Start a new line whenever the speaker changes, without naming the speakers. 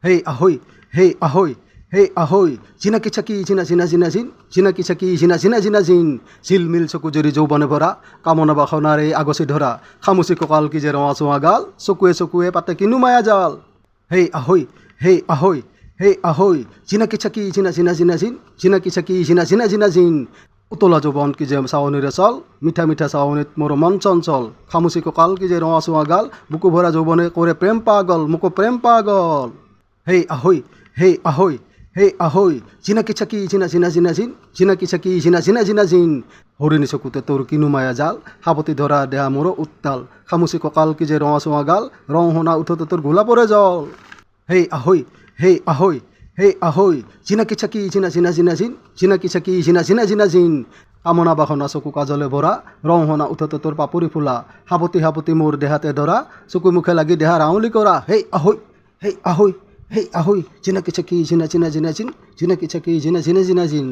হেই আহৈ, হেই আহৈ, হেই আহৈ, চিনাকি চাকি চিনা চিনা চিনা চিন, চিনাকি চাকি চিনা চিনা চিনা চিন, ঝিলমিল চকু জুৰি যৌৱনে ভৰা, কামনা বাসনাৰে আগচি ধৰা, খামুচি কঁকাল কি যে ৰঙা চোৱা গাল, চকুৱে চকুৱে পাতে কিনো মায়া জাল। হেই আহৈ, হেই আহৈ, হেই আহৈ, চিনাকি চাকি চিনা চিনা চিনা চিন, চিনাকি চাকি চিনা চিনা চিনা চিন, উতলা যৌৱন কি যে চাৱনীৰে চল, মিঠা মিঠা চাৱনীত মোৰ মন চঞ্চল, খামুচি কঁকাল কি যে ৰঙা চোৱা গাল, বুকু ভৰা যৌৱনে কৰে প্ৰেম পাগল, মোকো প্ৰেম পাগল। হেই আহৈ, হেই আহৈ, হেই আহৈ, চিনাকি চাকি চিনা চিনা চিনা চিন, চিনাকি চাকি চিনা চিনা চিনা চিন, হৰিণী চকুতে তোৰ কিনো মায়া জাল, সাৱতি ধৰা দেহা মোৰো উত্তাল, খামুচি কঁকাল কি যে ৰঙা চোৱা গাল, ৰং শুনা উঠোতে তোৰ গোলাপৰে জল। হেই আহৈ, হেই আহৈ, হেই আহৈ, চিনাকি চাকি চিনা চিনা চিনা চিন, চিনাকি চাকি চিনা চিনা চিনা চিন, কামনা বাসনা চকু কাজলে ভৰা, ৰং শুনা উঠোতে তোৰ পাপৰি ফুলা, সাৱতি সাৱতি মোৰ দেহাতে ধৰা, চকু মুখে লাগি দেহা ৰাউলি কৰা। হেই আহৈ, হেই আহৈ, হেই আহৈ, চিনাকি চাকি চিনা চিনা চিনা চিন, চিনাকি চাকি চিনা চিনা চিনা চিন।